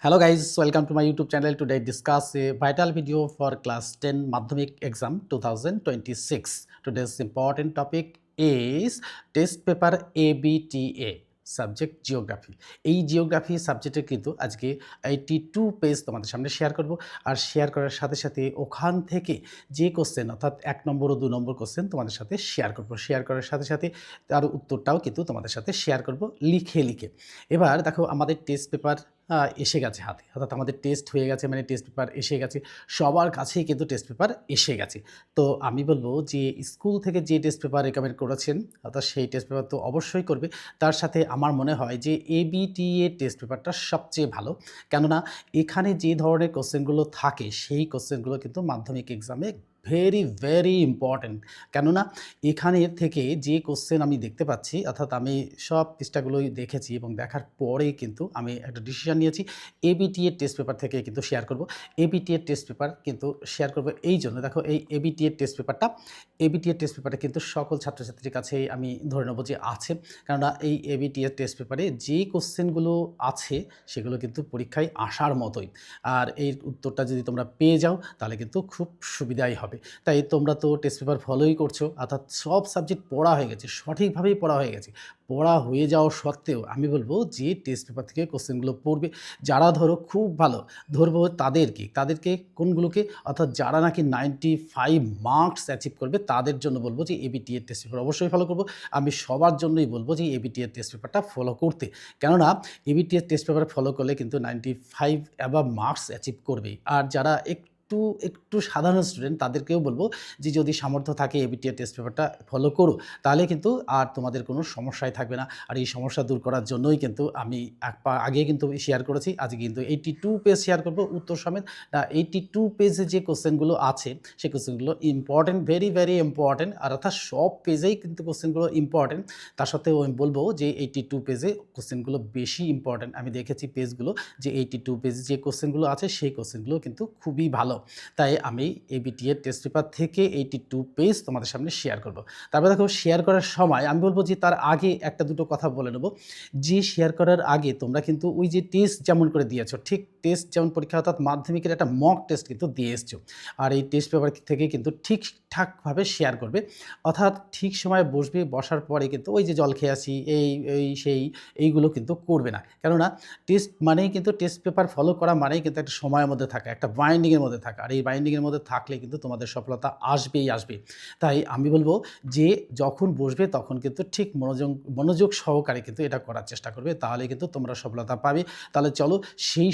Hello guys, welcome to my YouTube channel. Today discuss a vital video for class 10 Madhyamik exam 2026. Today's important topic is test paper ABTA subject geography. এই geography সাবজেক্টে কিন্তু আজকে 82 page তোমাদের সামনে share করব। আর share করার সাথে সাথে ওখান থেকে যে কোশ্চেন অর্থাৎ 1 নম্বর ও 2 নম্বর কোশ্চেন তোমাদের সাথে শেয়ার করব। শেয়ার করার সাথে সাথে তার উত্তরটাও কিন্তু তোমাদের সাথে শেয়ার করব লিখে। এবার দেখো আমাদের টেস্ট পেপার এসে গেছে হাতে, অর্থাৎ আমাদের টেস্ট হয়ে গেছে, মানে টেস্ট পেপার এসে গেছে, সবার কাছেই কিন্তু টেস্ট পেপার এসে গেছে। তো আমি বলবো যে স্কুল থেকে যে টেস্ট পেপার রেকমেন্ড করেছেন অর্থাৎ সেই টেস্ট পেপার তো অবশ্যই করবে। তার সাথে আমার মনে হয় যে এবিটিএ টেস্ট পেপারটা সবচেয়ে ভালো, কেননা এখানে যে ধরনের কোশ্চেনগুলো থাকে সেই কোশ্চেনগুলো কিন্তু মাধ্যমিক এক্সামে ভেরি ইম্পর্ট্যান্ট। কেননা এখানের থেকে যে কোশ্চেন আমি দেখতে পাচ্ছি, অর্থাৎ আমি সব পৃষ্ঠাগুলোই দেখেছি এবং দেখার পরেই কিন্তু আমি একটা ডিসিশন নিয়েছি এবিটিএ টেস্ট পেপার থেকে কিন্তু শেয়ার করব। এবিটিএ টেস্ট পেপার কিন্তু শেয়ার করব এই জন্য, দেখো এই এবিটিএ টেস্ট পেপারটা কিন্তু সকল ছাত্রছাত্রীর কাছেই আমি ধরে নেব যে আছে, কেননা এই এবিটিএ টেস্ট পেপারে যে কোশ্চেনগুলো আছে সেগুলো কিন্তু পরীক্ষায় আসার মতোই। আর এই উত্তরটা যদি তোমরা পেয়ে যাও তাহলে কিন্তু খুব সুবিধাই হবে। তাই তোমরা তো টেস্ট পেপার ফলোই করছো, অর্থাৎ সব সাবজেক্ট পড়া হয়ে গেছে, সঠিকভাবেই পড়া হয়ে গেছে। পড়া হয়ে যাওয়া সত্ত্বেও আমি বলবো যে টেস্ট পেপার থেকে কোশ্চেনগুলো পড়বে। যারা ধরো খুব ভালো ধরবো তাদেরকে কোনগুলোকে, অর্থাৎ যারা নাকি 95 মার্কস অ্যাচিভ করবে তাদের জন্য বলবো যে এবিটিএ টেস্ট পেপার অবশ্যই ফলো করবো। আমি সবার জন্যই বলবো যে এবিটিএ টেস্ট পেপারটা ফলো করতে, কেননা এবিটিএ টেস্ট পেপার ফলো করলে কিন্তু 95 অ্যাবাভ মার্কস অ্যাচিভ করবেই। আর যারা একটু সাধারণ স্টুডেন্ট তাদেরকেও বলবো যে যদি সামর্থ্য থাকে এবিটিএ টেস্ট পেপারটা ফলো করো, তাহলে কিন্তু আর তোমাদের কোনো সমস্যাই থাকবে না। আর এই সমস্যা দূর করার জন্যই কিন্তু আমি আগে কিন্তু শেয়ার করেছি, আজকে কিন্তু 82 পেজ শেয়ার করব উত্তর সমেত। 82 পেজে যে কোশ্চেনগুলো আছে সেই কোশ্চেনগুলো ইম্পর্টেন্ট, ভেরি ইম্পর্টেন্ট। আর অর্থাৎ সব পেজেই কিন্তু কোশ্চেনগুলো ইম্পর্টেন্ট। তার সত্ত্বেও আমি বলবো যে 82 পেজে কোশ্চেনগুলো বেশি ইম্পর্টেন্ট। আমি দেখেছি পেজগুলো যে 82 পেজে যে কোশ্চেনগুলো আছে সেই কোশ্চেনগুলো কিন্তু খুবই ভালো। তাই আমি এবিটিএ টেস্ট পেপার থেকে 82 পেজ তোমাদের সামনে শেয়ার করব। তারপরে দেখো শেয়ার করার সময় আমি বলবো যে তার আগে একটা দুটো কথা বলে নেব, যে শেয়ার করার আগে তোমরা কিন্তু ওই যে টেস্ট যেমন করে দিয়েছো, ঠিক টেস্ট যেমন পরীক্ষা অর্থাৎ মাধ্যমিকের একটা মক টেস্ট কিন্তু দিয়ে এসছো। আর এই টেস্ট পেপার থেকে কিন্তু ঠিকঠাকভাবে শেয়ার করবে, অর্থাৎ ঠিক সময়ে বসবে, বসার পরে কিন্তু ওই যে জল খেয়ে আসি এইগুলো কিন্তু করবে না। কেননা টেস্ট মানেই কিন্তু টেস্ট পেপার ফলো করা মানেই কিন্তু একটা সময়ের মধ্যে থাকা, একটা বাইন্ডিংয়ের মধ্যে থাকা। আর এই বাইন্ডিংয়ের মধ্যে থাকলে কিন্তু তোমাদের সফলতা আসবে। তাই আমি বলবো যে যখন বসবে তখন কিন্তু ঠিক মনোযোগ সহকারে কিন্তু এটা করার চেষ্টা করবে, তাহলে কিন্তু তোমরা সফলতা পাবে। তাহলে চলো সেই